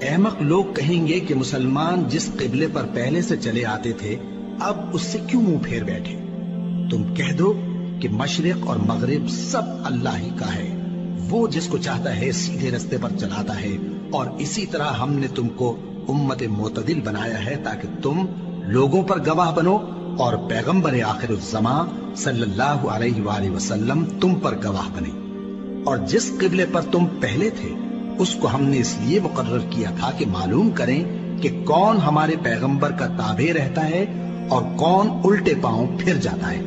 احمق لوگ کہیں گے کہ مسلمان جس قبلے پر پہلے سے چلے آتے تھے اب اس سے کیوں منہ پھیر بیٹھے؟ تم کہہ دو کہ مشرق اور مغرب سب اللہ ہی کا ہے، وہ جس کو چاہتا ہے سیدھے رستے پر چلاتا ہے، اور اسی طرح ہم نے تم کو امت معتدل بنایا ہے تاکہ تم لوگوں پر گواہ بنو اور پیغمبر آخر الزمان صلی اللہ علیہ وآلہ وسلم تم پر گواہ بنے۔ اور جس قبلے پر تم پہلے تھے اس کو ہم نے اس لیے مقرر کیا تھا کہ معلوم کریں کہ کون ہمارے پیغمبر کا تابع رہتا ہے اور کون الٹے پاؤں پھر جاتا ہے۔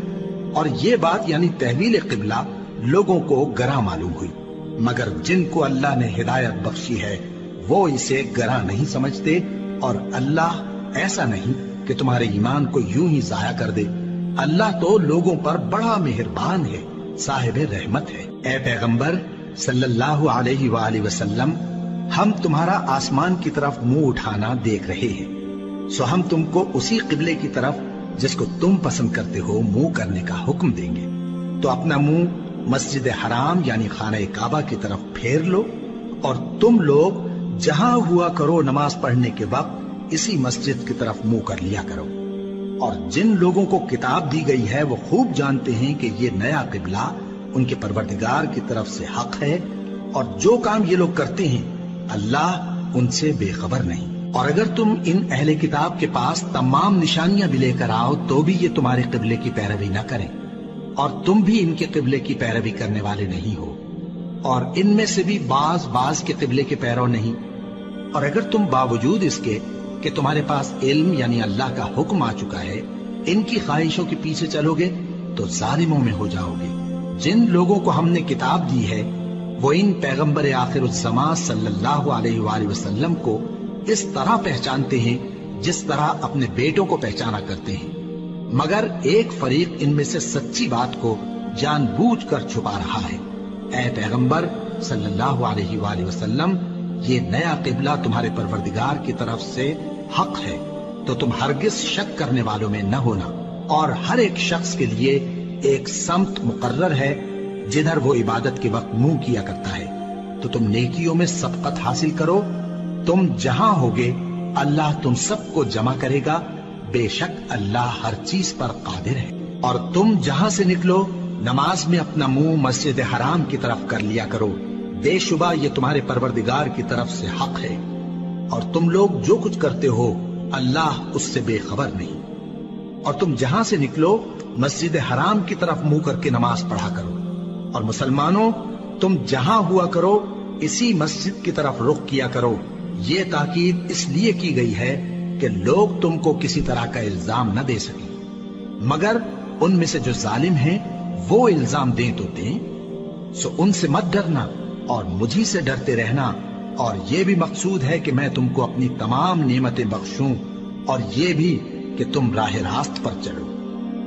اور یہ بات یعنی تحویل قبلہ لوگوں کو گراں معلوم ہوئی، مگر جن کو اللہ نے ہدایت بخشی ہے وہ اسے گراں نہیں سمجھتے، اور اللہ ایسا نہیں کہ تمہارے ایمان کو یوں ہی ضائع کر دے۔ اللہ تو لوگوں پر بڑا مہربان ہے، صاحب رحمت ہے۔ اے پیغمبر صلی اللہ علیہ وآلہ وسلم، ہم تمہارا آسمان کی طرف منہ اٹھانا دیکھ رہے ہیں، سو ہم تم کو اسی قبلے کی طرف جس کو تم پسند کرتے ہو منہ کرنے کا حکم دیں گے۔ تو اپنا منہ مسجد حرام یعنی خانہ کعبہ کی طرف پھیر لو، اور تم لوگ جہاں ہوا کرو نماز پڑھنے کے وقت اسی مسجد کی طرف منہ کر لیا کرو۔ اور جن لوگوں کو کتاب دی گئی ہے وہ خوب جانتے ہیں کہ یہ نیا قبلہ ان کے پروردگار کی طرف سے حق ہے، اور جو کام یہ لوگ کرتے ہیں اللہ ان سے بے خبر نہیں۔ اور اگر تم ان اہل کتاب کے پاس تمام نشانیاں بھی لے کر آؤ تو بھی یہ تمہارے قبلے کی پیروی نہ کریں، اور تم بھی ان کے قبلے کی پیروی کرنے والے نہیں ہو، اور ان میں سے بھی بعض کے قبلے کے پیرو نہیں۔ اور اگر تم باوجود اس کے کہ تمہارے پاس علم یعنی اللہ کا حکم آ چکا ہے ان کی خواہشوں کے پیچھے چلو گے تو ظالموں میں ہو جاؤ گے۔ جن لوگوں کو ہم نے کتاب دی ہے وہ ان پیغمبر آخر الزمان صلی اللہ علیہ وآلہ وسلم کو اس طرح پہچانتے ہیں جس طرح اپنے بیٹوں کو پہچانا کرتے ہیں، مگر ایک فریق ان میں سے سچی بات کو جان بوجھ کر چھپا رہا ہے۔ اے پیغمبر صلی اللہ علیہ وآلہ وسلم، یہ نیا قبلہ تمہارے پروردگار کی طرف سے حق ہے، تو تم ہرگز شک کرنے والوں میں نہ ہونا، اور ہر ایک شخص کے لیے ایک سمت مقرر ہے جدھر وہ عبادت کے وقت منہ کیا کرتا ہے، تو تم نیکیوں میں سبقت حاصل کرو۔ تم جہاں ہوگے اللہ تم سب کو جمع کرے گا، بے شک اللہ ہر چیز پر قادر ہے۔ اور تم جہاں سے نکلو نماز میں اپنا منہ مسجد حرام کی طرف کر لیا کرو، بے شبہ یہ تمہارے پروردگار کی طرف سے حق ہے، اور تم لوگ جو کچھ کرتے ہو اللہ اس سے بے خبر نہیں۔ اور تم جہاں سے نکلو مسجد حرام کی طرف منہ کر کے نماز پڑھا کرو، اور مسلمانوں تم جہاں ہوا کرو اسی مسجد کی طرف رخ کیا کرو۔ یہ تاکید اس لیے کی گئی ہے کہ لوگ تم کو کسی طرح کا الزام نہ دے سکیں، مگر ان میں سے جو ظالم ہیں وہ الزام دیں تو دیں، سو ان سے مت ڈرنا اور مجھی سے ڈرتے رہنا، اور یہ بھی مقصود ہے کہ میں تم کو اپنی تمام نعمتیں بخشوں، اور یہ بھی کہ تم راہ راست پر چلو۔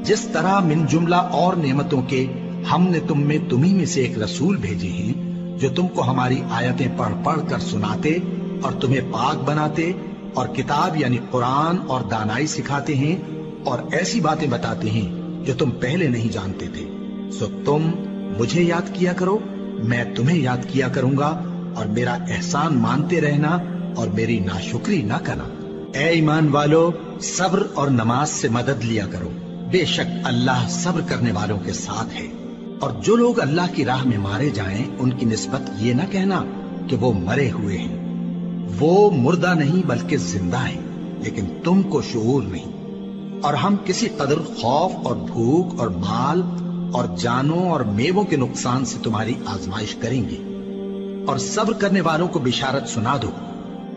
جس طرح من جملہ اور نعمتوں کے ہم نے تمہیں میں سے ایک رسول بھیجے ہیں جو تم کو ہماری آیتیں پڑھ پڑھ کر سناتے اور تمہیں پاک بناتے، اور کتاب یعنی قرآن اور دانائی سکھاتے ہیں، اور ایسی باتیں بتاتے ہیں جو تم پہلے نہیں جانتے تھے، سو تم مجھے یاد کیا کرو، میں تمہیں یاد کیا کروں گا، اور میرا احسان مانتے رہنا اور میری ناشکری نہ کرنا۔ اے ایمان والو، صبر اور نماز سے مدد لیا کرو، بے شک اللہ صبر کرنے والوں کے ساتھ ہے۔ اور جو لوگ اللہ کی راہ میں مارے جائیں ان کی نسبت یہ نہ کہنا کہ وہ مرے ہوئے ہیں، وہ مردہ نہیں بلکہ زندہ ہیں، لیکن تم کو شعور نہیں۔ اور ہم کسی قدر خوف اور بھوک اور مال اور جانوں اور میووں کے نقصان سے تمہاری آزمائش کریں گے، اور صبر کرنے والوں کو بشارت سنا دو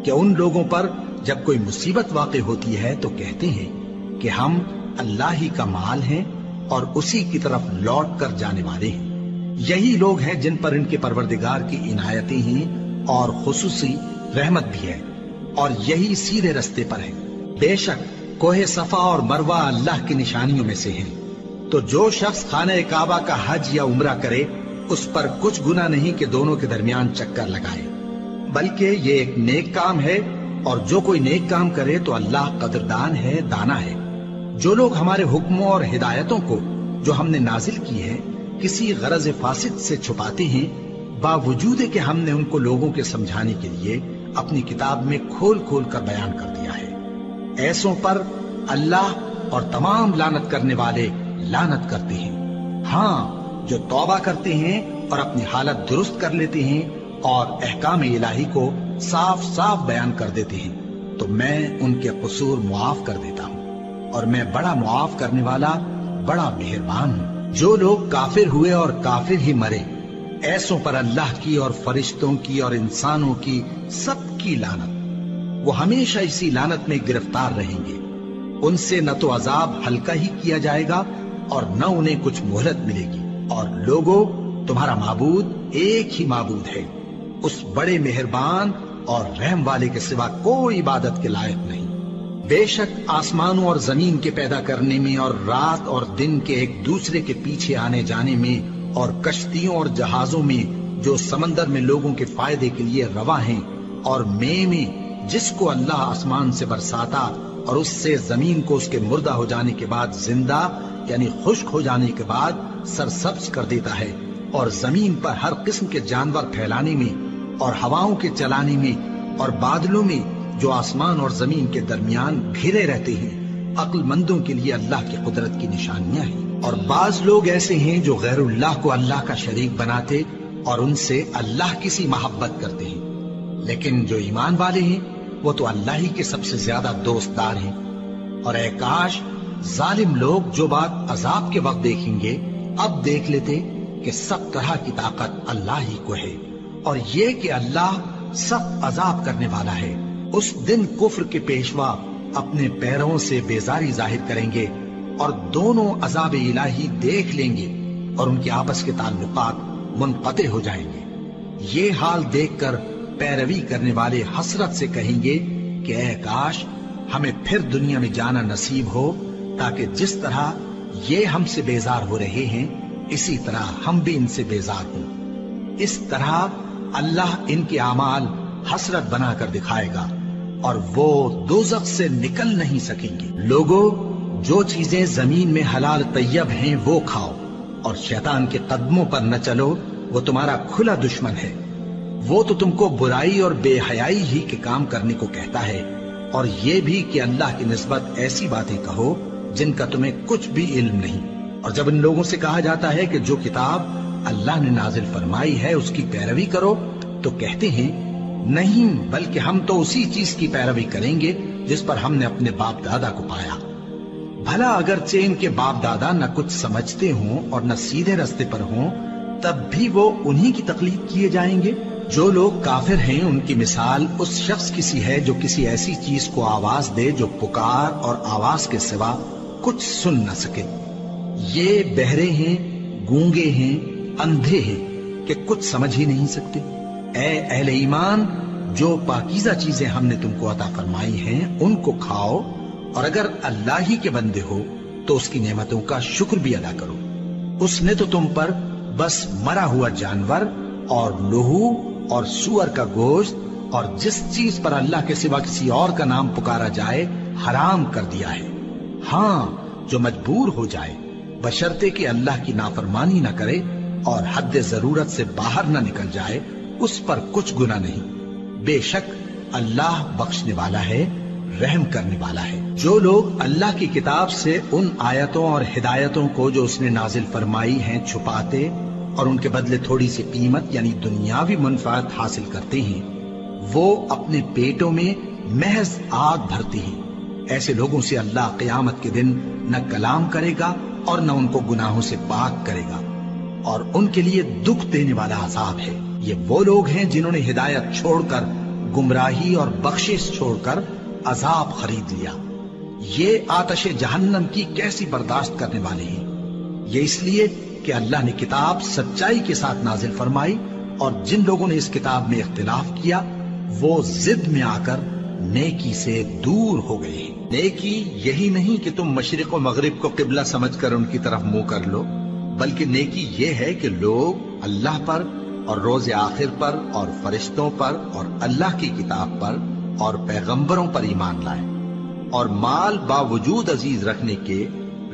کہ ان لوگوں پر جب کوئی مصیبت واقع ہوتی ہے تو کہتے ہیں کہ ہم اللہ ہی کا مال ہیں اور اسی کی طرف لوٹ کر جانے والے ہیں۔ یہی لوگ ہیں جن پر ان کے پروردگار کی عنایتیں ہیں اور خصوصی رحمت بھی ہے، اور یہی سیدھے رستے پر ہیں۔ بے شک کوہ صفا اور مروہ اللہ کی نشانیوں میں سے ہیں، تو جو شخص خانہ کعبہ کا حج یا عمرہ کرے اس پر کچھ گناہ نہیں کہ دونوں کے درمیان چکر لگائے، بلکہ یہ ایک نیک کام ہے، اور جو کوئی نیک کام کرے تو اللہ قدردان ہے، دانا ہے۔ جو لوگ ہمارے حکموں اور ہدایتوں کو جو ہم نے نازل کی ہے کسی غرض فاسد سے چھپاتے ہیں، باوجود کہ ہم نے ان کو لوگوں کے سمجھانے کے لیے اپنی کتاب میں کھول کھول کر بیان کر دیا ہے۔ ایسوں پر اللہ اور تمام لعنت کرنے والے لعنت کرتے ہیں۔ ہاں، جو توبہ کرتے ہیں اور اپنی حالت درست کر لیتے ہیں اور احکام الہی کو صاف صاف بیان کر دیتے ہیں تو میں ان کے قصور معاف کر دیتا ہوں، اور میں بڑا معاف کرنے والا، بڑا مہربان ہوں۔ جو لوگ کافر ہوئے اور کافر ہی مرے، ایسوں پر اللہ کی اور فرشتوں کی اور انسانوں کی سب کی لعنت، وہ ہمیشہ اسی لعنت میں گرفتار رہیں گے۔ ان سے نہ تو عذاب ہلکا ہی کیا جائے گا اور نہ انہیں کچھ مہلت ملے گی۔ اور لوگوں، تمہارا معبود ایک ہی معبود ہے، اس بڑے مہربان اور رحم والے کے سوا کوئی عبادت کے لائق نہیں۔ بے شک آسمانوں اور زمین کے پیدا کرنے میں اور رات اور دن کے ایک دوسرے کے پیچھے آنے جانے میں اور کشتیوں اور جہازوں میں جو سمندر میں لوگوں کے فائدے کے لیے رواں ہیں، اور میں جس کو اللہ آسمان سے برساتا اور اس سے زمین کو اس کے مردہ ہو جانے کے بعد زندہ یعنی خشک ہو جانے کے بعد سرسبز کر دیتا ہے، اور زمین پر ہر قسم کے جانور پھیلانے میں اور ہواؤں کے چلانے میں اور بادلوں میں جو آسمان اور زمین کے درمیان گھرے رہتے ہیں، عقل مندوں کے لیے اللہ کی قدرت کی نشانیاں ہیں۔ اور بعض لوگ ایسے ہیں جو غیر اللہ کو اللہ کا شریک بناتے اور ان سے اللہ کی سی محبت کرتے ہیں، لیکن جو ایمان والے ہیں وہ تو اللہ ہی کے سب سے زیادہ دوست دار ہیں۔ اور اے کاش ظالم لوگ جو بات عذاب کے وقت دیکھیں گے اب دیکھ لیتے کہ سب طرح کی طاقت اللہ ہی کو ہے، اور یہ کہ اللہ سخت عذاب کرنے والا ہے۔ اس دن کفر کے پیشوا اپنے پیروں سے بیزاری ظاہر کریں گے اور دونوں عذاب الہی دیکھ لیں گے اور ان کے آپس کے تعلقات منقطع ہو جائیں گے۔ یہ حال دیکھ کر پیروی کرنے والے حسرت سے کہیں گے کہ اے کاش ہمیں پھر دنیا میں جانا نصیب ہو، تاکہ جس طرح یہ ہم سے بیزار ہو رہے ہیں اسی طرح ہم بھی ان سے بیزار ہوں۔ اس طرح اللہ ان کے اعمال حسرت بنا کر دکھائے گا اور وہ دوزخ سے نکل نہیں سکیں گے۔ لوگوں، جو چیزیں زمین میں حلال طیب ہیں وہ کھاؤ، اور شیطان کے قدموں پر نہ چلو، وہ تمہارا کھلا دشمن ہے۔ وہ تو تم کو برائی اور بے حیائی ہی کے کام کرنے کو کہتا ہے، اور یہ بھی کہ اللہ کی نسبت ایسی باتیں کہو جن کا تمہیں کچھ بھی علم نہیں۔ اور جب ان لوگوں سے کہا جاتا ہے کہ جو کتاب اللہ نے نازل فرمائی ہے اس کی پیروی کرو، تو کہتے ہیں نہیں، بلکہ ہم تو اسی چیز کی پیروی کریں گے جس پر ہم نے اپنے باپ دادا کو پایا۔ بھلا اگرچہ ان کے باپ دادا نہ کچھ سمجھتے ہوں اور نہ سیدھے رستے پر ہوں، تب بھی وہ انہی کی تقلید کیے جائیں گے۔ جو لوگ کافر ہیں ان کی مثال اس شخص کی سی ہے جو کسی ایسی چیز کو آواز دے جو پکار اور آواز کے سوا کچھ سن نہ سکے۔ یہ بہرے ہیں، گونگے ہیں، اندھے ہیں کہ کچھ سمجھ ہی نہیں سکتے۔ اے اہل ایمان، جو پاکیزہ چیزیں ہم نے تم کو عطا فرمائی ہیں ان کو کھاؤ، اور اگر اللہ ہی کے بندے ہو تو اس کی نعمتوں کا شکر بھی ادا کرو۔ اس نے تو تم پر بس مرا ہوا جانور اور لہو اور سور کا گوشت اور جس چیز پر اللہ کے سوا کسی اور کا نام پکارا جائے حرام کر دیا ہے۔ ہاں، جو مجبور ہو جائے بشرطے کہ اللہ کی نافرمانی نہ کرے اور حد ضرورت سے باہر نہ نکل جائے، اس پر کچھ گناہ نہیں۔ بے شک اللہ بخشنے والا ہے، رحم کرنے والا ہے۔ جو لوگ اللہ کی کتاب سے ان آیتوں اور ہدایتوں کو جو اس نے نازل فرمائی ہیں چھپاتے اور ان کے بدلے تھوڑی سی قیمت یعنی دنیاوی منفعت حاصل کرتے ہیں، وہ اپنے پیٹوں میں محض آگ بھرتے ہیں۔ ایسے لوگوں سے اللہ قیامت کے دن نہ کلام کرے گا اور نہ ان کو گناہوں سے پاک کرے گا، اور ان کے لیے دکھ دینے والا عذاب ہے۔ یہ وہ لوگ ہیں جنہوں نے ہدایت چھوڑ کر گمراہی اور بخشش چھوڑ کر عذاب خرید لیا۔ یہ آتش جہنم کی کیسی برداشت کرنے والے ہیں۔ یہ اس لیے کہ اللہ نے کتاب سچائی کے ساتھ نازل فرمائی، اور جن لوگوں نے اس کتاب میں اختلاف کیا وہ ضد میں آ کر نیکی سے دور ہو گئے ہیں۔ نیکی یہی نہیں کہ تم مشرق و مغرب کو قبلہ سمجھ کر ان کی طرف منہ کر لو، بلکہ نیکی یہ ہے کہ لوگ اللہ پر اور روز آخر پر اور فرشتوں پر اور اللہ کی کتاب پر اور پیغمبروں پر ایمان لائیں، اور مال باوجود عزیز رکھنے کے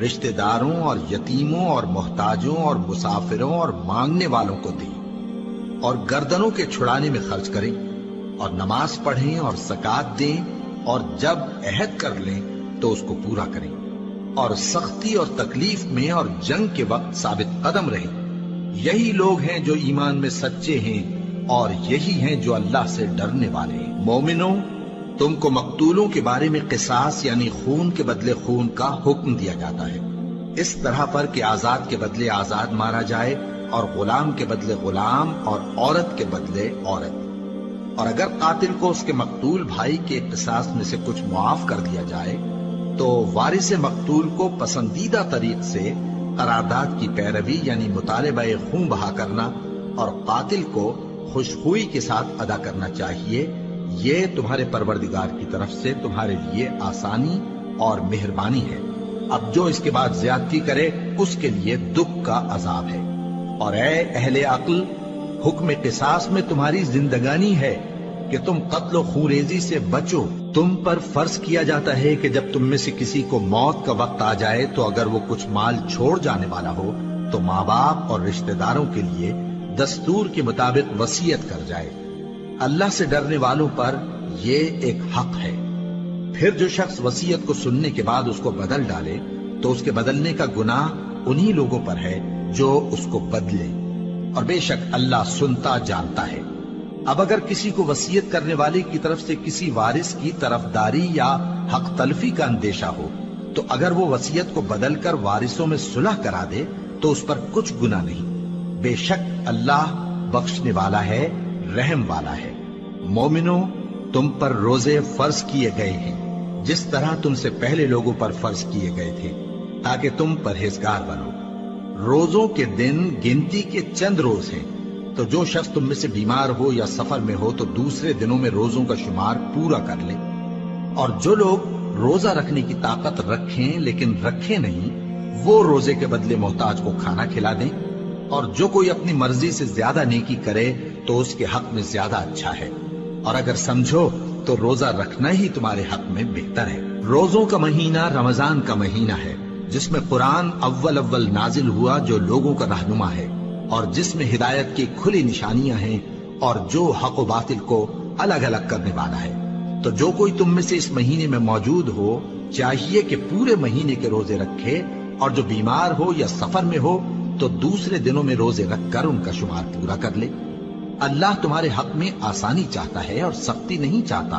رشتہ داروں اور یتیموں اور محتاجوں اور مسافروں اور مانگنے والوں کو دیں، اور گردنوں کے چھڑانے میں خرچ کریں، اور نماز پڑھیں اور زکات دیں، اور جب عہد کر لیں تو اس کو پورا کریں، اور سختی اور تکلیف میں اور جنگ کے وقت ثابت قدم رہیں۔ یہی لوگ ہیں جو ایمان میں سچے ہیں، اور یہی ہیں جو اللہ سے ڈرنے والے ہیں۔ مومنوں، تم کو مقتولوں کے بارے میں قصاص یعنی خون کے بدلے خون کا حکم دیا جاتا ہے، اس طرح پر کہ آزاد کے بدلے آزاد مارا جائے، اور غلام کے بدلے غلام، اور عورت کے بدلے عورت۔ اور اگر قاتل کو اس کے مقتول بھائی کے قصاص میں سے کچھ معاف کر دیا جائے تو وارث مقتول کو پسندیدہ طریق سے قرارداد کی پیروی یعنی مطالبہ خون بہا کرنا اور قاتل کو خوشخوئی کے ساتھ ادا کرنا چاہیے۔ یہ تمہارے پروردگار کی طرف سے تمہارے لیے آسانی اور مہربانی ہے۔ اب جو اس کے بعد زیادتی کرے اس کے لیے دکھ کا عذاب ہے۔ اور اے اہل عقل، حکم قصاص میں تمہاری زندگانی ہے کہ تم قتل و خونریزی سے بچو۔ تم پر فرض کیا جاتا ہے کہ جب تم میں سے کسی کو موت کا وقت آ جائے تو اگر وہ کچھ مال چھوڑ جانے والا ہو تو ماں باپ اور رشتہ داروں کے لیے دستور کے مطابق وصیت کر جائے۔ اللہ سے ڈرنے والوں پر یہ ایک حق ہے۔ پھر جو شخص وصیت کو سننے کے بعد اس کو بدل ڈالے تو اس کے بدلنے کا گناہ انہی لوگوں پر ہے جو اس کو بدلے، اور بے شک اللہ سنتا جانتا ہے۔ اب اگر کسی کو وصیت کرنے والے کی طرف سے کسی وارث کی طرفداری یا حق تلفی کا اندیشہ ہو تو اگر وہ وصیت کو بدل کر وارثوں میں صلح کرا دے تو اس پر کچھ گناہ نہیں، بے شک اللہ بخشنے والا ہے، رحم والا ہے۔ مومنوں، تم پر روزے فرض کیے گئے ہیں جس طرح تم سے پہلے لوگوں پر فرض کیے گئے تھے تاکہ تم پرہیزگار بنو۔ روزوں کے دن گنتی کے چند روز ہیں، تو جو شخص تم میں سے بیمار ہو یا سفر میں ہو تو دوسرے دنوں میں روزوں کا شمار پورا کر لے۔ اور جو لوگ روزہ رکھنے کی طاقت رکھیں لیکن رکھے نہیں، وہ روزے کے بدلے محتاج کو کھانا کھلا دیں۔ اور جو کوئی اپنی مرضی سے زیادہ نیکی کرے تو اس کے حق میں زیادہ اچھا ہے، اور اگر سمجھو تو روزہ رکھنا ہی تمہارے حق میں بہتر ہے۔ روزوں کا مہینہ رمضان کا مہینہ ہے جس میں قرآن اول نازل ہوا، جو لوگوں کا رہنما ہے اور جس میں ہدایت کی کھلی نشانیاں ہیں، اور جو حق و باطل کو الگ الگ کرنے والا ہے۔ تو جو کوئی تم میں سے اس مہینے میں موجود ہو چاہیے کہ پورے مہینے کے روزے رکھے، اور جو بیمار ہو یا سفر میں ہو تو دوسرے دنوں میں روزے رکھ کر ان کا شمار پورا کر لے۔ اللہ تمہارے حق میں آسانی چاہتا ہے اور سختی نہیں چاہتا،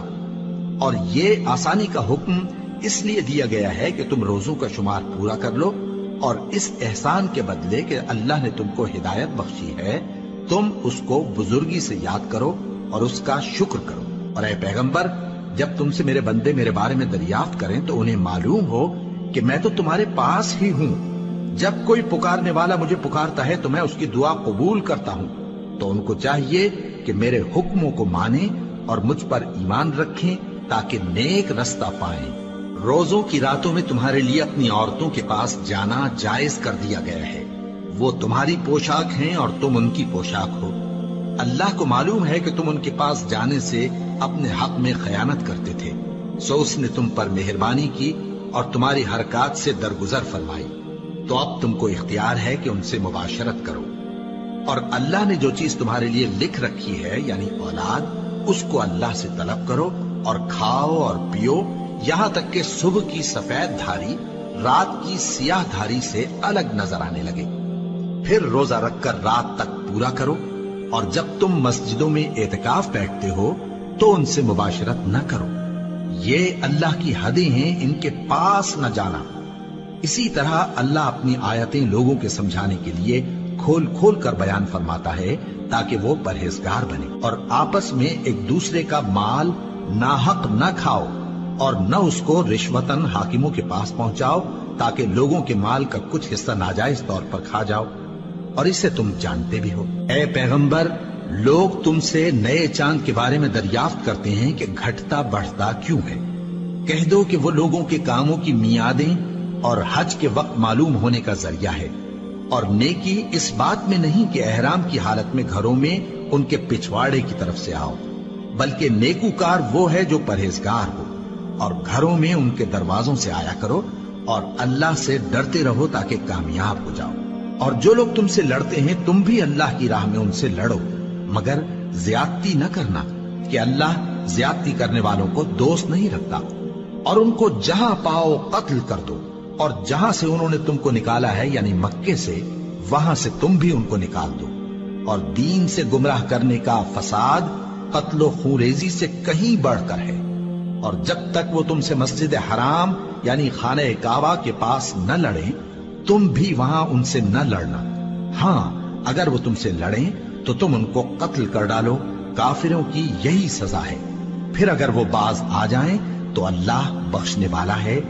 اور یہ آسانی کا حکم اس لیے دیا گیا ہے کہ تم روزوں کا شمار پورا کر لو، اور اس احسان کے بدلے کہ اللہ نے تم کو ہدایت بخشی ہے تم اس کو بزرگی سے یاد کرو اور اس کا شکر کرو۔ اور اے پیغمبر، جب تم سے میرے بندے میرے بارے میں دریافت کریں تو انہیں معلوم ہو کہ میں تو تمہارے پاس ہی ہوں۔ جب کوئی پکارنے والا مجھے پکارتا ہے تو میں اس کی دعا قبول کرتا ہوں، تو ان کو چاہیے کہ میرے حکموں کو مانیں اور مجھ پر ایمان رکھیں تاکہ نیک رستہ پائیں۔ روزوں کی راتوں میں تمہارے لیے اپنی عورتوں کے پاس جانا جائز کر دیا گیا ہے، وہ تمہاری پوشاک ہیں اور تم ان کی پوشاک ہو۔ اللہ کو معلوم ہے کہ تم ان کے پاس جانے سے اپنے حق میں خیانت کرتے تھے، سو اس نے تم پر مہربانی کی اور تمہاری حرکات سے درگزر فرمائی، تو اب تم کو اختیار ہے کہ ان سے مباشرت کرو۔ اور اللہ نے جو چیز تمہارے لیے لکھ رکھی ہے یعنی اولاد، اس کو اللہ سے طلب کرو اور کھاؤ اور پیو، یہاں تک کہ صبح کی سفید دھاری رات کی سیاہ دھاری سے الگ نظر آنے لگے۔ پھر روزہ رکھ کر رات تک پورا کرو، اور جب تم مسجدوں میں اعتکاف بیٹھتے ہو تو ان سے مباشرت نہ کرو، یہ اللہ کی حدیں ہیں، ان کے پاس نہ جانا۔ اسی طرح اللہ اپنی آیتیں لوگوں کے سمجھانے کے لیے کھول کھول کر بیان فرماتا ہے تاکہ وہ پرہیزگار بنے۔ اور آپس میں ایک دوسرے کا مال ناحق نہ کھاؤ، اور نہ اس کو رشوتاً حاکموں کے پاس پہنچاؤ تاکہ لوگوں کے مال کا کچھ حصہ ناجائز طور پر کھا جاؤ، اور اسے تم جانتے بھی ہو۔ اے پیغمبر، لوگ تم سے نئے چاند کے بارے میں دریافت کرتے ہیں کہ گھٹتا بڑھتا کیوں ہے۔ کہہ دو کہ وہ لوگوں کے کاموں کی میعادیں اور حج کے وقت معلوم ہونے کا ذریعہ ہے، اور نیکی اس بات میں نہیں کہ احرام کی حالت میں گھروں میں ان کے پچھواڑے کی طرف سے آؤ، بلکہ نیکوکار وہ ہے جو پرہیزگار ہو، اور گھروں میں ان کے دروازوں سے آیا کرو، اور اللہ سے ڈرتے رہو تاکہ کامیاب ہو جاؤ۔ اور جو لوگ تم سے لڑتے ہیں تم بھی اللہ کی راہ میں ان سے لڑو، مگر زیادتی نہ کرنا، کہ اللہ زیادتی کرنے والوں کو دوست نہیں رکھتا، اور ان کو جہاں پاؤ قتل کر دو، اور جہاں سے انہوں نے تم کو نکالا ہے یعنی مکے سے، وہاں سے تم بھی ان کو نکال دو۔ اور دین سے گمراہ کرنے کا فساد قتل و خونریزی سے کہیں بڑھ کر ہے، اور جب تک وہ تم سے مسجد حرام یعنی خانہ کعبہ کے پاس نہ لڑیں، تم بھی وہاں ان سے نہ لڑنا۔ ہاں اگر وہ تم سے لڑیں تو تم ان کو قتل کر ڈالو، کافروں کی یہی سزا ہے۔ پھر اگر وہ باز آ جائیں تو اللہ بخشنے والا ہے،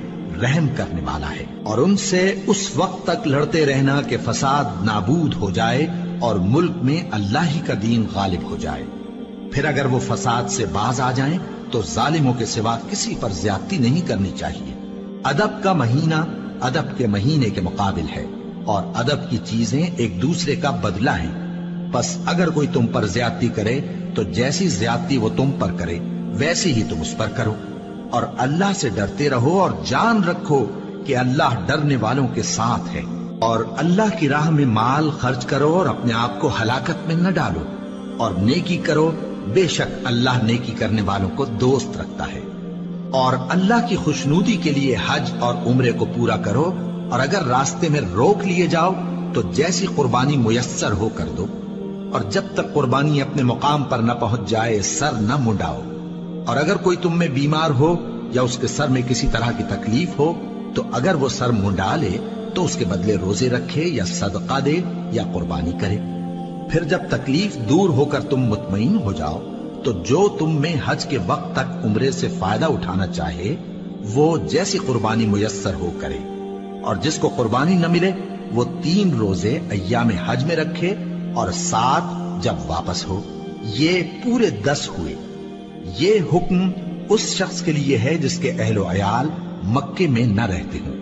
رحم کرنے والا ہے۔ اور ان سے اس وقت تک لڑتے رہنا کہ فساد نابود ہو جائے اور ملک میں اللہ ہی کا دین غالب ہو جائے۔ پھر اگر وہ فساد سے باز آ جائیں تو ظالموں کے سوا کسی پر زیادتی نہیں کرنی چاہیے۔ ادب کا مہینہ ادب کے مہینے کے مقابل ہے، اور ادب کی چیزیں ایک دوسرے کا بدلہ ہیں۔ بس اگر کوئی تم پر زیادتی کرے تو جیسی زیادتی وہ تم پر کرے ویسی ہی تم اس پر کرو، اور اللہ سے ڈرتے رہو اور جان رکھو کہ اللہ ڈرنے والوں کے ساتھ ہے۔ اور اللہ کی راہ میں مال خرچ کرو اور اپنے آپ کو ہلاکت میں نہ ڈالو، اور نیکی کرو، بے شک اللہ نیکی کرنے والوں کو دوست رکھتا ہے۔ اور اللہ کی خوشنودی کے لیے حج اور عمرے کو پورا کرو، اور اگر راستے میں روک لیے جاؤ تو جیسی قربانی میسر ہو کر دو، اور جب تک قربانی اپنے مقام پر نہ پہنچ جائے سر نہ منڈاؤ۔ اور اگر کوئی تم میں بیمار ہو یا اس کے سر میں کسی طرح کی تکلیف ہو تو اگر وہ سر منڈا لے تو اس کے بدلے روزے رکھے یا صدقہ دے یا قربانی کرے۔ پھر جب تکلیف دور ہو کر تم مطمئن ہو جاؤ تو جو تم میں حج کے وقت تک عمرے سے فائدہ اٹھانا چاہے وہ جیسی قربانی میسر ہو کرے، اور جس کو قربانی نہ ملے وہ 3 روزے ایام حج میں رکھے اور 7 جب واپس ہو، یہ پورے 10 ہوئے۔ یہ حکم اس شخص کے لیے ہے جس کے اہل و عیال مکے میں نہ رہتے ہوں۔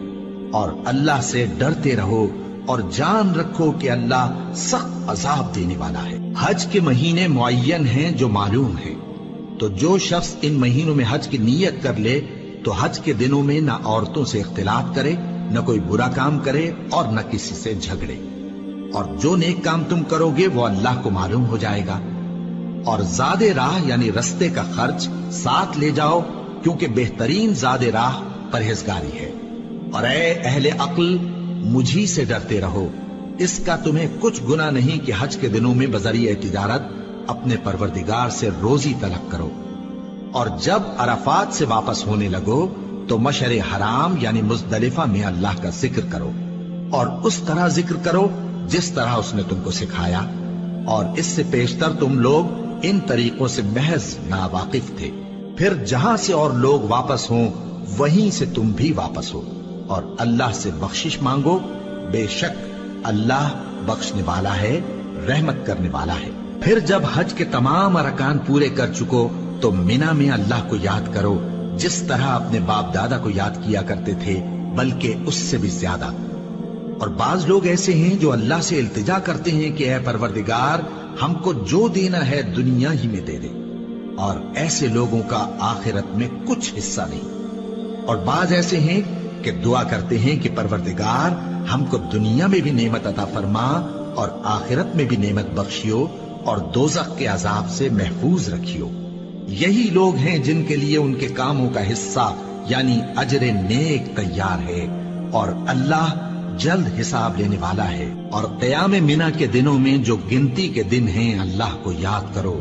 اور اللہ سے ڈرتے رہو اور جان رکھو کہ اللہ سخت عذاب دینے والا ہے۔ حج کے مہینے معین ہیں جو معلوم ہیں، تو جو شخص ان مہینوں میں حج کی نیت کر لے تو حج کے دنوں میں نہ عورتوں سے اختلاط کرے، نہ کوئی برا کام کرے اور نہ کسی سے جھگڑے۔ اور جو نیک کام تم کرو گے وہ اللہ کو معلوم ہو جائے گا۔ اور زاد راہ یعنی رستے کا خرچ ساتھ لے جاؤ، کیونکہ بہترین زاد راہ پرہیزگاری ہے۔ اور اے اہل عقل، مجھی سے ڈرتے رہو، اس کا تمہیں کچھ گناہ نہیں کہ حج کے دنوں میں بذریعہ تجارت اپنے پروردگار سے روزی طلب کرو۔ اور جب عرفات سے واپس ہونے لگو تو مشعر حرام یعنی مزدلفہ میں اللہ کا ذکر کرو، اور اس طرح ذکر کرو جس طرح اس نے تم کو سکھایا، اور اس سے پیشتر تم لوگ ان طریقوں سے محض ناواقف تھے۔ پھر جہاں سے اور لوگ واپس ہوں وہیں سے تم بھی واپس ہو، اور اللہ سے بخشش مانگو، بے شک اللہ بخشنے والا ہے، رحمت کرنے والا ہے۔ پھر جب حج کے تمام ارکان پورے کر چکو تو مینا میں اللہ کو یاد کرو جس طرح اپنے باپ دادا کو یاد کیا کرتے تھے، بلکہ اس سے بھی زیادہ۔ اور بعض لوگ ایسے ہیں جو اللہ سے التجا کرتے ہیں کہ اے پروردگار، ہم کو جو دینا ہے دنیا ہی میں دے دے، اور ایسے لوگوں کا آخرت میں کچھ حصہ نہیں۔ اور بعض ایسے ہیں کہ دعا کرتے ہیں کہ پروردگار ہم کو دنیا میں بھی نعمت عطا فرما اور آخرت میں بھی نعمت بخشیو اور دوزخ کے عذاب سے محفوظ رکھیو۔ یہی لوگ ہیں جن کے لیے ان کے کاموں کا حصہ یعنی اجر نیک تیار ہے، اور اللہ جلد حساب لینے والا ہے۔ اور قیام منا کے دنوں میں جو گنتی کے دن ہیں اللہ کو یاد کرو۔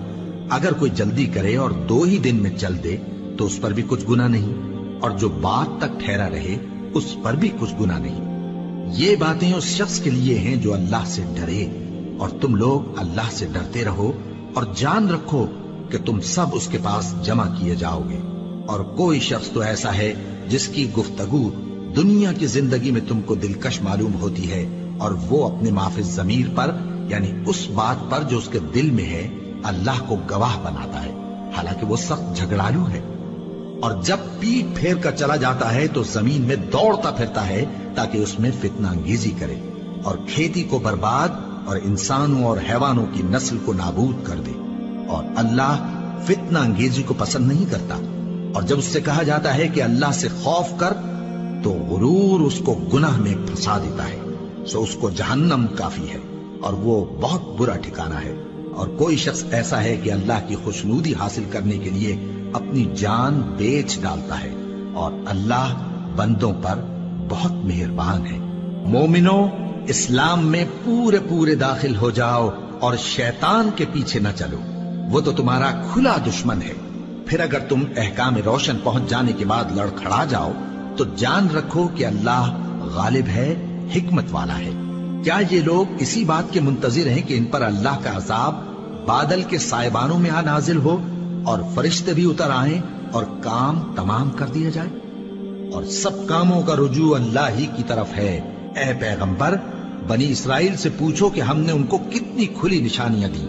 اگر کوئی جلدی کرے اور 2 ہی دن میں چل دے تو اس پر بھی کچھ گناہ نہیں، اور جو بات تک ٹھہرا رہے اس پر بھی کچھ گناہ نہیں۔ یہ باتیں اس شخص کے لیے ہیں جو اللہ سے ڈرے، اور تم لوگ اللہ سے ڈرتے رہو اور جان رکھو کہ تم سب اس کے پاس جمع کیے جاؤ گے۔ اور کوئی شخص تو ایسا ہے جس کی گفتگو دنیا کی زندگی میں تم کو دلکش معلوم ہوتی ہے، اور وہ اپنے معافی ضمیر پر یعنی اس بات پر جو اس کے دل میں ہے اللہ کو گواہ بناتا ہے، حالانکہ وہ سخت جھگڑالو ہے۔ اور جب پیٹ پھیر کر چلا جاتا ہے تو زمین میں دوڑتا پھرتا ہے تاکہ اس میں فتنہ انگیزی کرے اور کھیتی کو برباد اور انسانوں اور حیوانوں کی نسل کو نابود کر دے، اور اللہ فتنہ انگیزی کو پسند نہیں کرتا۔ اور جب اس سے کہا جاتا ہے کہ اللہ سے خوف کر تو غرور اس کو گناہ میں پھنسا دیتا ہے، سو اس کو جہنم کافی ہے اور وہ بہت برا ٹھکانہ ہے۔ اور کوئی شخص ایسا ہے کہ اللہ کی خوشنودی حاصل کرنے کے لیے اپنی جان بیچ ڈالتا ہے، اور اللہ بندوں پر بہت مہربان ہے۔ مومنو، اسلام میں پورے پورے داخل ہو جاؤ اور شیطان کے پیچھے نہ چلو، وہ تو تمہارا کھلا دشمن ہے۔ پھر اگر تم احکام روشن پہنچ جانے کے بعد لڑکھڑا جاؤ تو جان رکھو کہ اللہ غالب ہے، حکمت والا ہے۔ کیا یہ لوگ اسی بات کے منتظر ہیں کہ ان پر اللہ کا عذاب بادل کے سائبانوں میں نازل ہو اور فرشتے بھی اتر آئیں اور کام تمام کر دیا جائے؟ اور سب کاموں کا رجوع اللہ ہی کی طرف ہے۔ اے پیغمبر، بنی اسرائیل سے پوچھو کہ ہم نے ان کو کتنی کھلی نشانیاں دی،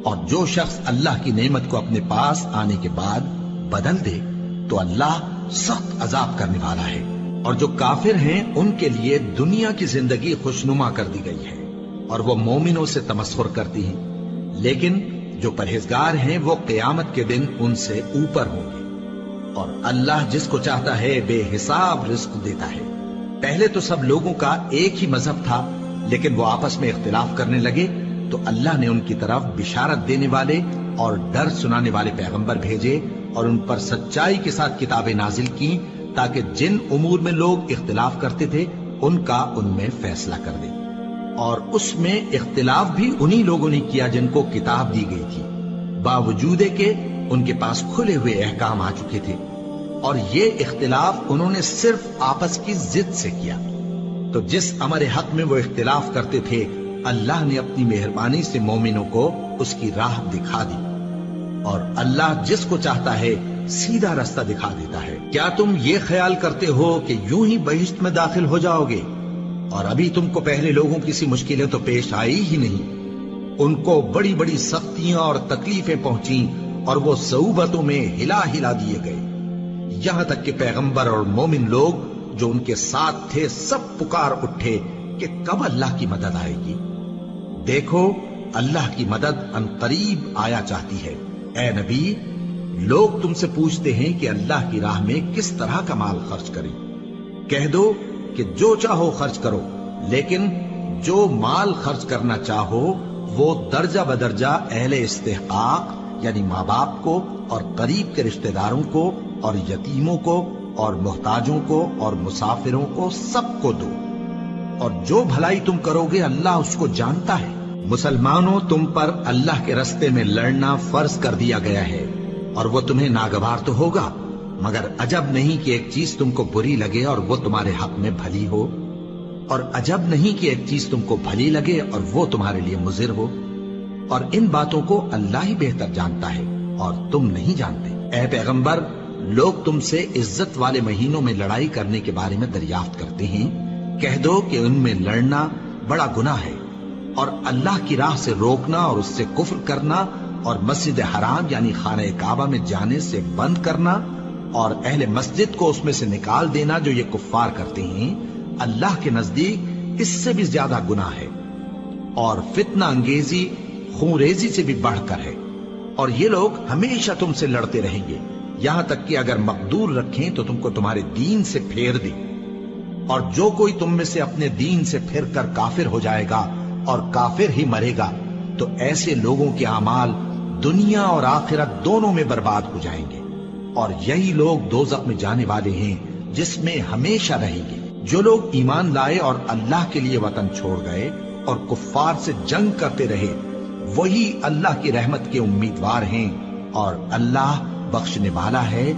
اور جو شخص اللہ کی نعمت کو اپنے پاس آنے کے بعد بدل دے تو اللہ سخت عذاب کرنے والا ہے۔ اور جو کافر ہیں ان کے لیے دنیا کی زندگی خوشنما کر دی گئی ہے، اور وہ مومنوں سے تمسخر کرتی ہیں، لیکن جو پرہیزگار ہیں وہ قیامت کے دن ان سے اوپر ہوں گے۔ اور اللہ جس کو چاہتا ہے بے حساب رزق دیتا ہے۔ پہلے تو سب لوگوں کا ایک ہی مذہب تھا، لیکن وہ آپس میں اختلاف کرنے لگے تو اللہ نے ان کی طرف بشارت دینے والے اور ڈر سنانے والے پیغمبر بھیجے، اور ان پر سچائی کے ساتھ کتابیں نازل کی، تاکہ جن امور میں لوگ اختلاف کرتے تھے ان کا ان میں فیصلہ کر دے۔ اور اس میں اختلاف بھی انہی لوگوں نے کیا جن کو کتاب دی گئی تھی، باوجود کہ ان کے پاس کھلے ہوئے احکام آ چکے تھے، اور یہ اختلاف انہوں نے صرف آپس کی ضد سے کیا۔ تو جس امر حق میں وہ اختلاف کرتے تھے اللہ نے اپنی مہربانی سے مومنوں کو اس کی راہ دکھا دی، اور اللہ جس کو چاہتا ہے سیدھا رستہ دکھا دیتا ہے۔ کیا تم یہ خیال کرتے ہو کہ یوں ہی بہشت میں داخل ہو جاؤ گے، اور ابھی تم کو پہلے لوگوں کی سی مشکلیں تو پیش آئی ہی نہیں؟ ان کو بڑی بڑی سختیاں اور تکلیفیں پہنچیں، اور وہ صعوبتوں میں ہلا ہلا دیے گئے، یہاں تک کہ پیغمبر اور مومن لوگ جو ان کے ساتھ تھے سب پکار اٹھے کہ کب اللہ کی مدد آئے گی۔ دیکھو، اللہ کی مدد ان قریب آیا چاہتی ہے۔ اے نبی، لوگ تم سے پوچھتے ہیں کہ اللہ کی راہ میں کس طرح کا مال خرچ کریں۔ کہہ دو کہ جو چاہو خرچ کرو، لیکن جو مال خرچ کرنا چاہو وہ درجہ بدرجہ اہل استحقاق یعنی ماں باپ کو، اور قریب کے رشتہ داروں کو، اور یتیموں کو، اور محتاجوں کو، اور مسافروں کو، سب کو دو، اور جو بھلائی تم کرو گے اللہ اس کو جانتا ہے۔ مسلمانوں، تم پر اللہ کے رستے میں لڑنا فرض کر دیا گیا ہے، اور وہ تمہیں ناگوار تو ہوگا، مگر عجب نہیں کہ ایک چیز تم کو بری لگے اور وہ تمہارے حق میں بھلی ہو، اور عجب نہیں کہ ایک چیز تم کو بھلی لگے اور وہ تمہارے لیے مضر ہو، اور ان باتوں کو اللہ ہی بہتر جانتا ہے اور تم نہیں جانتے۔ اے پیغمبر، لوگ تم سے عزت والے مہینوں میں لڑائی کرنے کے بارے میں دریافت کرتے ہیں، کہہ دو کہ ان میں لڑنا بڑا گناہ ہے، اور اللہ کی راہ سے روکنا اور اس سے کفر کرنا، اور مسجد حرام یعنی خانہ کعبہ میں جانے سے بند کرنا، اور اہل مسجد کو اس میں سے نکال دینا جو یہ کفار کرتے ہیں، اللہ کے نزدیک اس سے بھی زیادہ گناہ ہے، اور فتنہ انگیزی خون ریزی سے بھی بڑھ کر ہے۔ اور یہ لوگ ہمیشہ تم سے لڑتے رہیں گے، یہاں تک کہ اگر مقدور رکھیں تو تم کو تمہارے دین سے پھیر دیں، اور جو کوئی تم میں سے اپنے دین سے پھر کر کافر ہو جائے گا اور کافر ہی مرے گا تو ایسے لوگوں کے اعمال دنیا اور آخرت دونوں میں برباد ہو جائیں گے، اور یہی لوگ دوزخ میں جانے والے ہیں جس میں ہمیشہ رہیں گے۔ جو لوگ ایمان لائے اور اللہ کے لیے وطن چھوڑ گئے اور کفار سے جنگ کرتے رہے وہی اللہ کی رحمت کے امیدوار ہیں، اور اللہ بخشنے والا ہے،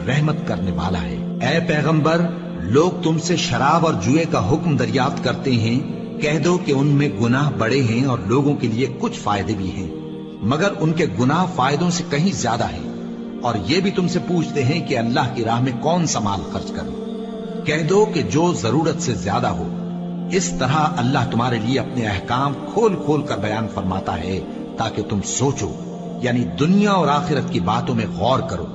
رحمت کرنے والا ہے۔ اے پیغمبر، لوگ تم سے شراب اور جوئے کا حکم دریافت کرتے ہیں، کہہ دو کہ ان میں گناہ بڑے ہیں اور لوگوں کے لیے کچھ فائدے بھی ہیں، مگر ان کے گناہ فائدوں سے کہیں زیادہ ہیں۔ اور یہ بھی تم سے پوچھتے ہیں کہ اللہ کی راہ میں کون سا مال خرچ کریں، کہہ دو کہ جو ضرورت سے زیادہ ہو۔ اس طرح اللہ تمہارے لیے اپنے احکام کھول کھول کر بیان فرماتا ہے تاکہ تم سوچو، یعنی دنیا اور آخرت کی باتوں میں غور کرو۔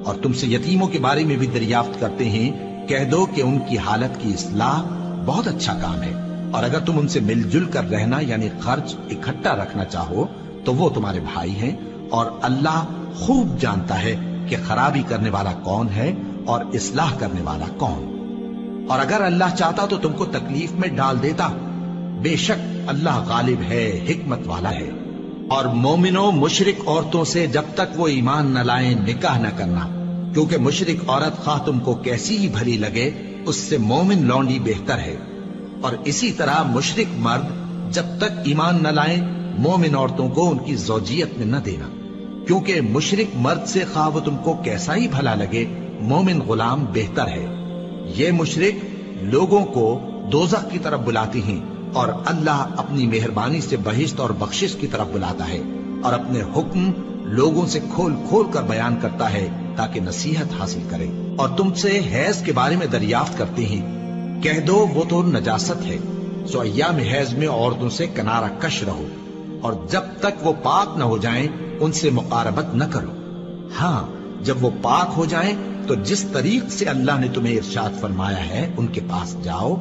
اور تم سے یتیموں کے بارے میں بھی دریافت کرتے ہیں، کہہ دو کہ ان کی حالت کی اصلاح بہت اچھا کام ہے، اور اگر تم ان سے مل جل کر رہنا یعنی خرچ اکٹھا رکھنا چاہو تو وہ تمہارے بھائی ہیں، اور اللہ خوب جانتا ہے کہ خرابی کرنے والا کون ہے اور اصلاح کرنے والا کون۔ اور اگر اللہ چاہتا تو تم کو تکلیف میں ڈال دیتا، بے شک اللہ غالب ہے، حکمت والا ہے۔ اور مومنوں مشرک عورتوں سے جب تک وہ ایمان نہ لائیں نکاح نہ کرنا، کیونکہ مشرک عورت خواہ تم کو کیسی ہی بھلی لگے اس سے مومن لونڈی بہتر ہے۔ اور اسی طرح مشرک مرد جب تک ایمان نہ لائیں مومن عورتوں کو ان کی زوجیت میں نہ دینا، کیونکہ مشرک مرد سے خواہ وہ تم کو کیسا ہی بھلا لگے مومن غلام بہتر ہے۔ یہ مشرک لوگوں کو دوزخ کی طرف بلاتی ہیں اور اللہ اپنی مہربانی سے بہشت اور بخشش کی طرف بلاتا ہے، اور اپنے حکم لوگوں سے کھول کھول کر بیان کرتا ہے تاکہ نصیحت حاصل کرے۔ اور تم سے حیض کے بارے میں دریافت کرتے ہیں، کہہ دو وہ تو نجاست ہے، سو ایام حیض میں عورتوں سے کنارہ کش رہو، اور جب تک وہ پاک نہ ہو جائیں ان سے مقاربت نہ کرو۔ ہاں جب وہ پاک ہو جائیں تو جس طریق سے اللہ نے تمہیں ارشاد فرمایا ہے ان کے پاس جاؤ،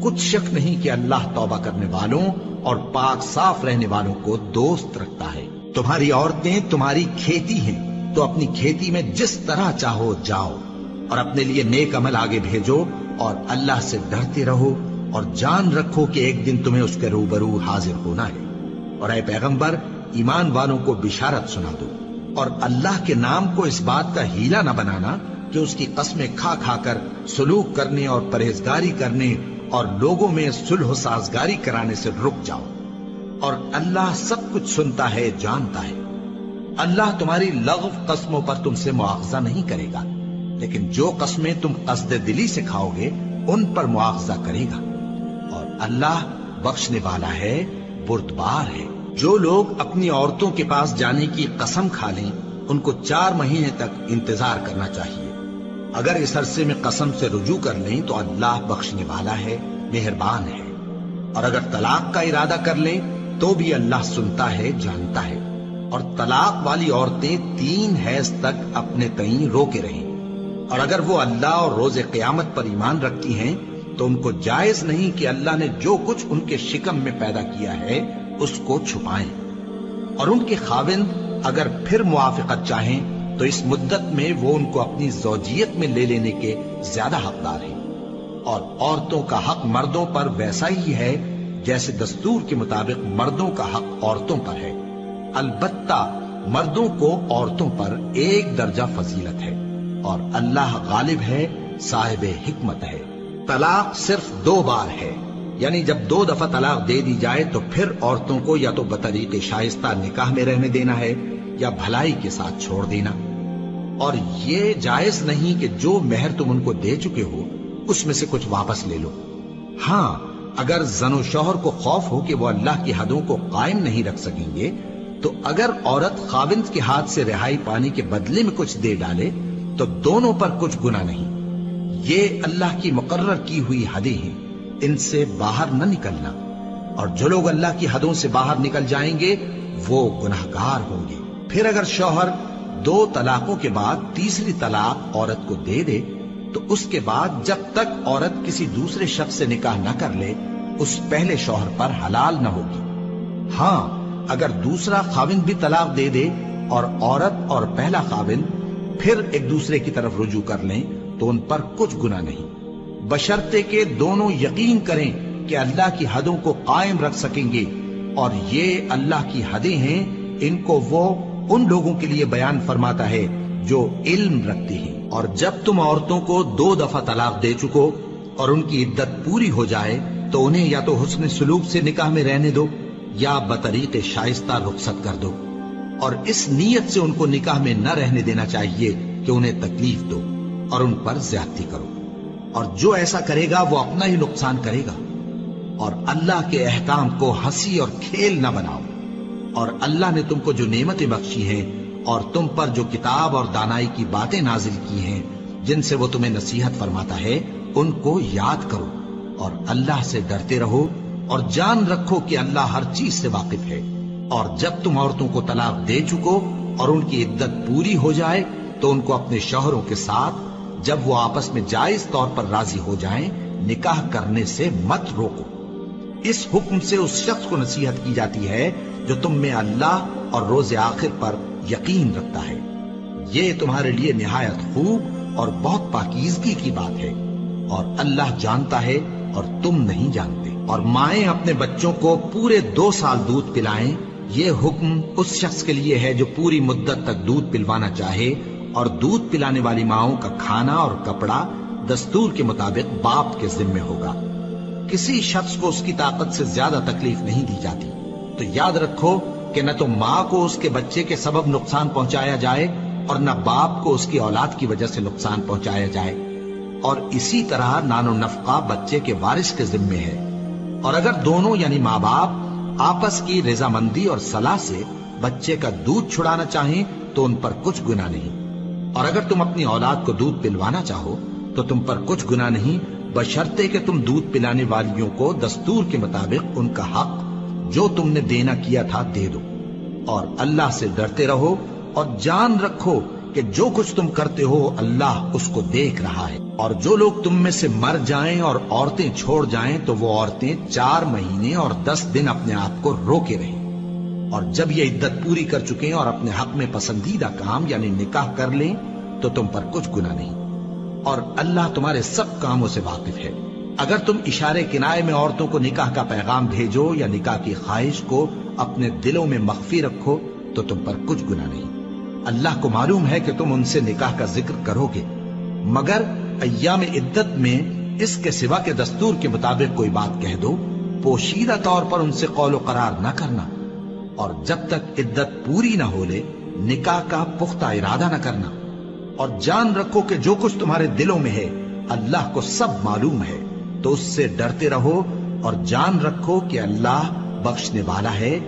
کچھ شک نہیں کہ اللہ توبہ کرنے والوں اور پاک صاف رہنے والوں کو دوست رکھتا ہے۔ تمہاری عورتیں تمہاری کھیتی ہیں، تو اپنی کھیتی میں جس طرح چاہو جاؤ، اور اپنے لیے نیک عمل آگے بھیجو، اور اللہ سے ڈرتے رہو، اور جان رکھو کہ ایک دن تمہیں اس کے روبرو حاضر ہونا ہے۔ اور اے پیغمبر ایمان والوں کو بشارت سنا دو، اور اللہ کے نام کو اس بات کا ہیلا نہ بنانا کہ اس کی قسمیں کھا کھا کر سلوک کرنے اور پرہیزگاری کرنے اور لوگوں میں صلح و سازگاری کرانے سے رک جاؤ، اور اللہ سب کچھ سنتا ہے جانتا ہے۔ اللہ تمہاری لغو قسموں پر تم سے مواخذہ نہیں کرے گا، لیکن جو قسمیں تم قصد دلی سے کھاؤ گے ان پر مواخذہ کرے گا، اور اللہ بخشنے والا ہے بردبار ہے۔ جو لوگ اپنی عورتوں کے پاس جانے کی قسم کھا لیں ان کو 4 مہینے تک انتظار کرنا چاہیے۔ اگر اس عرصے میں قسم سے رجوع کر لیں تو اللہ بخشنے والا ہے، مہربان ہے، اور اگر طلاق کا ارادہ کر لیں تو بھی اللہ سنتا ہے جانتا ہے۔ اور طلاق والی عورتیں 3 حیض تک اپنے تئیں روکے رہیں، اور اگر وہ اللہ اور روز قیامت پر ایمان رکھتی ہیں تو ان کو جائز نہیں کہ اللہ نے جو کچھ ان کے شکم میں پیدا کیا ہے اس کو چھپائیں، اور ان کے خاوند اگر پھر موافقت چاہیں تو اس مدت میں وہ ان کو اپنی زوجیت میں لے لینے کے زیادہ حقدار ہیں۔ اور عورتوں کا حق مردوں پر ویسا ہی ہے جیسے دستور کے مطابق مردوں کا حق عورتوں پر ہے، البتہ مردوں کو عورتوں پر 1 درجہ فضیلت ہے، اور اللہ غالب ہے، صاحب حکمت ہے۔ طلاق صرف 2 بار ہے، یعنی جب 2 دفعہ طلاق دے دی جائے تو پھر عورتوں کو یا تو بطریق شائستہ نکاح میں رہنے دینا ہے یا بھلائی کے ساتھ چھوڑ دینا۔ اور یہ جائز نہیں کہ جو مہر تم ان کو دے چکے ہو اس میں سے کچھ واپس لے لو۔ ہاں اگر زن و شوہر کو خوف ہو کہ وہ اللہ کی حدوں کو قائم نہیں رکھ سکیں گے تو اگر عورت خاوند کے ہاتھ سے رہائی پانے کے بدلے میں کچھ دے ڈالے تو دونوں پر کچھ گناہ نہیں۔ یہ اللہ کی مقرر کی ہوئی حدیں ہیں، ان سے باہر نہ نکلنا، اور جو لوگ اللہ کی حدوں سے باہر نکل جائیں گے وہ گناہگار ہوں گے۔ پھر اگر شوہر 2 طلاقوں کے بعد تیسری طلاق عورت کو دے دے تو اس کے بعد جب تک عورت کسی دوسرے شخص سے نکاح نہ کر لے اس پہلے شوہر پر حلال نہ ہوگی۔ ہاں اگر دوسرا خاوند بھی طلاق دے دے اور عورت اور پہلا خاوند پھر ایک دوسرے کی طرف رجوع کر لیں تو ان پر کچھ گناہ نہیں، بشرطے کہ دونوں یقین کریں کہ اللہ کی حدوں کو قائم رکھ سکیں گے، اور یہ اللہ کی حدیں ہیں، ان کو وہ ان لوگوں کے لیے بیان فرماتا ہے جو علم رکھتے ہیں۔ اور جب تم عورتوں کو 2 دفعہ طلاق دے چکو اور ان کی عدت پوری ہو جائے تو انہیں یا تو حسن سلوک سے نکاح میں رہنے دو یا بطریق شائستہ رخصت کر دو، اور اس نیت سے ان کو نکاح میں نہ رہنے دینا چاہیے کہ انہیں تکلیف دو اور ان پر زیادتی کرو، اور جو ایسا کرے گا وہ اپنا ہی نقصان کرے گا۔ اور اللہ کے احکام کو ہنسی اور کھیل نہ بناؤ، اور اللہ نے تم کو جو نعمتیں بخشی ہیں اور تم پر جو کتاب اور دانائی کی باتیں نازل کی ہیں جن سے وہ تمہیں نصیحت فرماتا ہے ان کو یاد کرو، اور اللہ سے ڈرتے رہو، اور جان رکھو کہ اللہ ہر چیز سے واقف ہے۔ اور جب تم عورتوں کو طلاق دے چکو اور ان کی عدت پوری ہو جائے تو ان کو اپنے شوہروں کے ساتھ جب وہ آپس میں جائز طور پر راضی ہو جائیں نکاح کرنے سے مت روکو۔ اس حکم سے اس شخص کو نصیحت کی جاتی ہے جو تم میں اللہ اور روز آخر پر یقین رکھتا ہے۔ یہ تمہارے لیے نہایت خوب اور بہت پاکیزگی کی بات ہے، اور اللہ جانتا ہے اور تم نہیں جانتے۔ اور مائیں اپنے بچوں کو پورے 2 سال دودھ پلائیں یہ حکم اس شخص کے لیے ہے جو پوری مدت تک دودھ پلوانا چاہے، اور دودھ پلانے والی ماؤں کا کھانا اور کپڑا دستور کے مطابق باپ کے ذمے ہوگا۔ کسی شخص کو اس کی طاقت سے زیادہ تکلیف نہیں دی جاتی، تو یاد رکھو کہ نہ تو ماں کو اس کے بچے کے سبب نقصان پہنچایا جائے اور نہ باپ کو اس کی اولاد کی وجہ سے نقصان پہنچایا جائے، اور اسی طرح نان و نفقہ بچے کے وارث کے ذمے ہے۔ اور اگر دونوں یعنی ماں باپ آپس کی رضامندی اور صلاح سے بچے کا دودھ چھڑانا چاہیں تو ان پر کچھ گناہ نہیں، اور اگر تم اپنی اولاد کو دودھ پلوانا چاہو تو تم پر کچھ گناہ نہیں، بشرطے کہ تم دودھ پلانے والیوں کو دستور کے مطابق ان کا حق جو تم نے دینا کیا تھا دے دو، اور اللہ سے ڈرتے رہو اور جان رکھو کہ جو کچھ تم کرتے ہو اللہ اس کو دیکھ رہا ہے۔ اور جو لوگ تم میں سے مر جائیں اور عورتیں چھوڑ جائیں تو وہ عورتیں 4 مہینے اور 10 دن اپنے آپ کو روکے رہیں، اور جب یہ عدت پوری کر چکیں اور اپنے حق میں پسندیدہ کام یعنی نکاح کر لیں تو تم پر کچھ گناہ نہیں، اور اللہ تمہارے سب کاموں سے واقف ہے۔ اگر تم اشارے کنائے میں عورتوں کو نکاح کا پیغام بھیجو یا نکاح کی خواہش کو اپنے دلوں میں مخفی رکھو تو تم پر کچھ گناہ نہیں۔ اللہ کو معلوم ہے کہ تم ان سے نکاح کا ذکر کرو گے، مگر ایام عدت میں اس کے سوا کے دستور کے مطابق کوئی بات کہہ دو، پوشیدہ طور پر ان سے قول و قرار نہ کرنا، اور جب تک عدت پوری نہ ہو لے نکاح کا پختہ ارادہ نہ کرنا، اور جان رکھو کہ جو کچھ تمہارے دلوں میں ہے اللہ کو سب معلوم ہے، تو اس سے ڈرتے رہو اور جان رکھو کہ اللہ بخشنے والا ہے،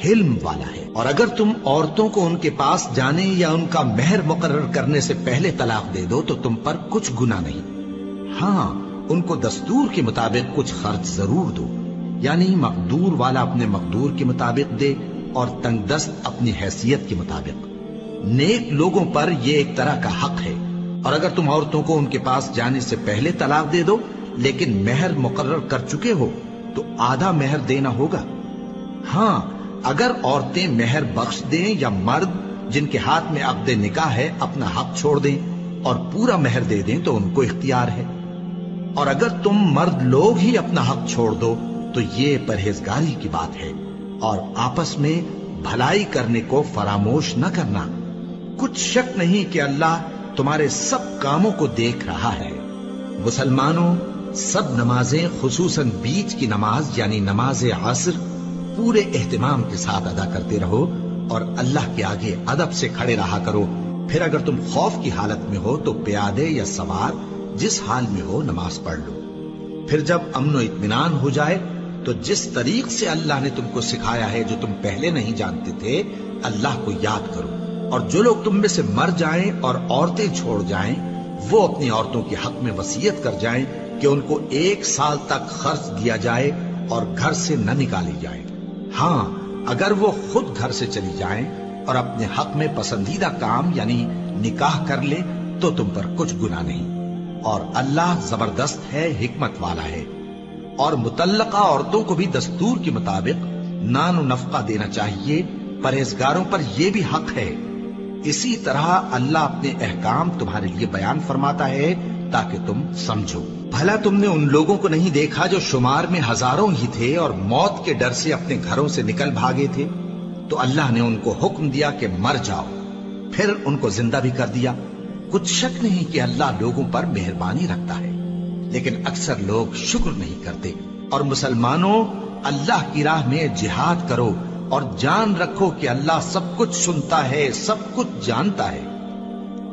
حلم والا ہے۔ اور اگر تم عورتوں کو ان کے پاس جانے یا ان کا مہر مقرر کرنے سے پہلے طلاق دے دو تو تم پر کچھ گناہ نہیں، ہاں ان کو دستور کے مطابق کچھ خرچ ضرور دو، یعنی مقدور والا اپنے مقدور کے مطابق دے اور تنگ دست اپنی حیثیت کے مطابق۔ نیک لوگوں پر یہ ایک طرح کا حق ہے۔ اور اگر تم عورتوں کو ان کے پاس جانے سے پہلے طلاق دے دو لیکن مہر مقرر کر چکے ہو تو آدھا مہر دینا ہوگا۔ ہاں اگر عورتیں مہر بخش دیں یا مرد جن کے ہاتھ میں عقد نکاح ہے اپنا حق چھوڑ دیں اور پورا مہر دے دیں تو ان کو اختیار ہے۔ اور اگر تم مرد لوگ ہی اپنا حق چھوڑ دو تو یہ پرہیزگاری کی بات ہے، اور آپس میں بھلائی کرنے کو فراموش نہ کرنا۔ کچھ شک نہیں کہ اللہ تمہارے سب کاموں کو دیکھ رہا ہے۔ مسلمانوں، سب نمازیں خصوصاً بیچ کی نماز یعنی نماز عصر پورے اہتمام کے ساتھ ادا کرتے رہو اور اللہ کے آگے ادب سے کھڑے رہا کرو۔ پھر اگر تم خوف کی حالت میں ہو تو پیادے یا سوار جس حال میں ہو نماز پڑھ لو۔ پھر جب امن و اطمینان ہو جائے تو جس طریق سے اللہ نے تم کو سکھایا ہے جو تم پہلے نہیں جانتے تھے اللہ کو یاد کرو۔ اور جو لوگ تم میں سے مر جائیں اور عورتیں چھوڑ جائیں وہ اپنی عورتوں کے حق میں وصیت کر جائیں کہ ان کو 1 سال تک خرچ دیا جائے اور گھر سے نہ نکالی جائے۔ ہاں اگر وہ خود گھر سے چلی جائیں اور اپنے حق میں پسندیدہ کام یعنی نکاح کر لے تو تم پر کچھ گناہ نہیں، اور اللہ زبردست ہے، حکمت والا ہے۔ اور مطلقہ عورتوں کو بھی دستور کے مطابق نان و نفقہ دینا چاہیے، پرہیزگاروں پر یہ بھی حق ہے۔ اسی طرح اللہ اپنے احکام تمہارے لیے بیان فرماتا ہے تاکہ تم سمجھو۔ بھلا تم نے ان لوگوں کو نہیں دیکھا جو شمار میں ہزاروں ہی تھے اور موت کے ڈر سے اپنے گھروں سے نکل بھاگے تھے؟ تو اللہ نے ان کو حکم دیا کہ مر جاؤ، پھر ان کو زندہ بھی کر دیا۔ کچھ شک نہیں کہ اللہ لوگوں پر مہربانی رکھتا ہے، لیکن اکثر لوگ شکر نہیں کرتے۔ اور مسلمانوں، اللہ کی راہ میں جہاد کرو اور جان رکھو کہ اللہ سب کچھ سنتا ہے، سب کچھ جانتا ہے۔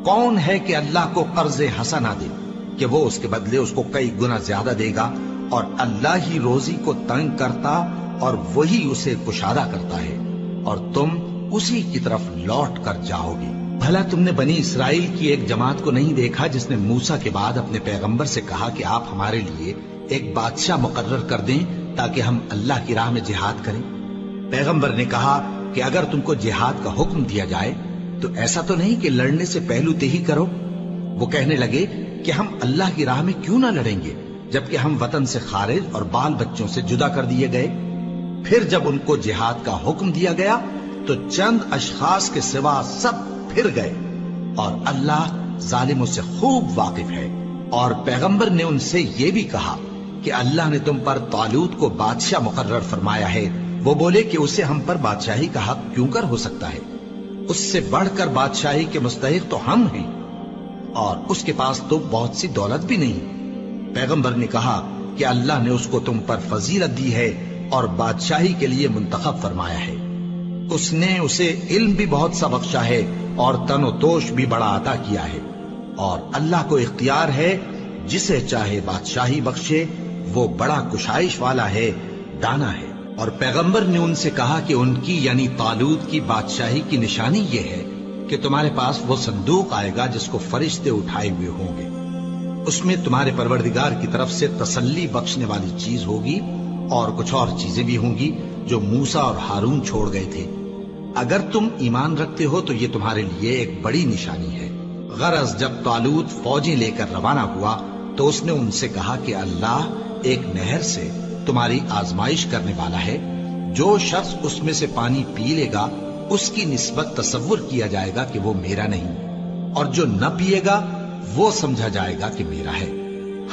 کون ہے کہ اللہ کو قرض حسنہ دے کہ وہ اس کے بدلے اس کو کئی گنا زیادہ دے گا؟ اور اللہ ہی روزی کو تنگ کرتا اور وہی اسے کشادہ کرتا ہے، اور تم اسی کی طرف لوٹ کر جاؤ گے۔ بھلا تم نے بنی اسرائیل کی ایک جماعت کو نہیں دیکھا جس نے موسیٰ کے بعد اپنے پیغمبر سے کہا کہ آپ ہمارے لیے ایک بادشاہ مقرر کر دیں تاکہ ہم اللہ کی راہ میں جہاد کریں؟ پیغمبر نے کہا کہ اگر تم کو جہاد کا حکم دیا جائے تو ایسا تو نہیں کہ لڑنے سے پہلو تہی کرو۔ وہ کہنے لگے کہ ہم اللہ کی راہ میں کیوں نہ لڑیں گے جبکہ ہم وطن سے خارج اور بال بچوں سے جدا کر دیے گئے۔ پھر جب ان کو جہاد کا حکم دیا گیا تو چند اشخاص کے سوا سب پھر گئے، اور اللہ ظالموں سے خوب واقف ہے۔ اور پیغمبر نے ان سے یہ بھی کہا کہ اللہ نے تم پر طالوت کو بادشاہ مقرر فرمایا ہے، وہ بولے کہ اسے ہم پر بادشاہی کا حق کیوں کر ہو سکتا ہے؟ اس سے بڑھ کر بادشاہی کے مستحق تو ہم ہیں، اور اس کے پاس تو بہت سی دولت بھی نہیں۔ پیغمبر نے کہا کہ اللہ نے اس کو تم پر فضیلت دی ہے اور بادشاہی کے لیے منتخب فرمایا ہے۔ اس نے اسے علم بھی بہت سا بخشا ہے اور تن و توش بھی بڑا عطا کیا ہے، اور اللہ کو اختیار ہے جسے چاہے بادشاہی بخشے، وہ بڑا کشائش والا ہے، دانا ہے۔ اور پیغمبر نے ان سے کہا کہ ان کی یعنی طالوت کی بادشاہی کی نشانی یہ ہے کہ تمہارے پاس وہ صندوق آئے گا جس کو فرشتے اٹھائے ہوئے ہوں گے، اس میں تمہارے پروردگار کی طرف سے تسلی بخشنے والی چیز ہوگی، اور کچھ اور چیزیں بھی ہوں گی جو موسیٰ اور ہارون چھوڑ گئے تھے۔ اگر تم ایمان رکھتے ہو تو یہ تمہارے لیے ایک بڑی نشانی ہے۔ غرض جب طالوت فوجیں لے کر روانہ ہوا تو اس نے ان سے کہا کہ اللہ ایک نہر سے تمہاری آزمائش کرنے والا ہے، جو شخص اس میں سے پانی پی لے گا اس کی نسبت تصور کیا جائے گا کہ وہ میرا نہیں، اور جو نہ پیے گا وہ سمجھا جائے گا کہ میرا ہے۔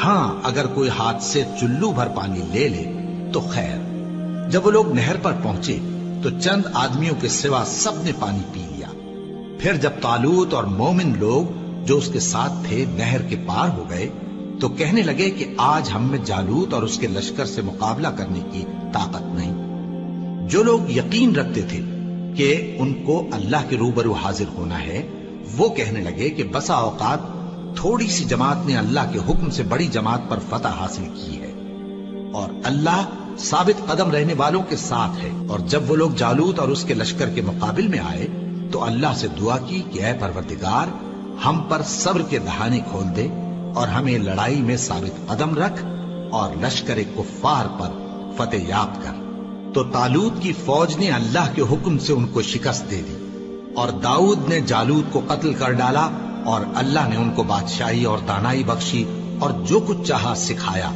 ہاں اگر کوئی ہاتھ سے چلو بھر پانی لے لے تو خیر۔ جب وہ لوگ نہر پر پہنچے تو چند آدمیوں کے سوا سب نے پانی پی لیا۔ پھر جب طالوت اور مومن لوگ جو اس کے ساتھ تھے نہر کے پار ہو گئے تو کہنے لگے کہ آج ہم میں جالوت اور اس کے لشکر سے مقابلہ کرنے کی طاقت نہیں۔ جو لوگ یقین رکھتے تھے کہ ان کو اللہ کے روبرو حاضر ہونا ہے، وہ کہنے لگے کہ بسا اوقات تھوڑی سی جماعت نے اللہ کے حکم سے بڑی جماعت پر فتح حاصل کی ہے، اور اللہ ثابت قدم رہنے والوں کے ساتھ ہے۔ اور جب وہ لوگ جالوت اور اس کے لشکر کے مقابل میں آئے تو اللہ سے دعا کی کہ اے پروردگار، ہم پر صبر کے دہانے کھول دے اور ہمیں لڑائی میں ثابت قدم رکھ اور لشکر کفار پر فتح یاب کر۔ تو طالوت کی فوج نے اللہ کے حکم سے ان کو شکست دے دی، اور داؤد نے جالوت کو قتل کر ڈالا، اور اللہ نے ان کو بادشاہی اور دانائی بخشی اور جو کچھ چاہا سکھایا۔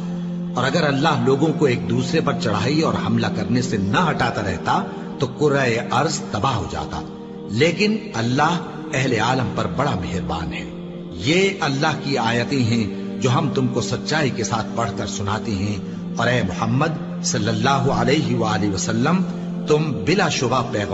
اور اگر اللہ لوگوں کو ایک دوسرے پر چڑھائی اور حملہ کرنے سے نہ ہٹاتا رہتا تو کرۂ ارض تباہ ہو جاتا، لیکن اللہ اہل عالم پر بڑا مہربان ہے۔ یہ اللہ کی آیتیں ہیں جو ہم تم کو سچائی کے ساتھ پڑھ کر سناتے ہیں، اور اے محمد صلی اللہ علیہ وآلہ وسلم تم بلا شبہ پیغمبر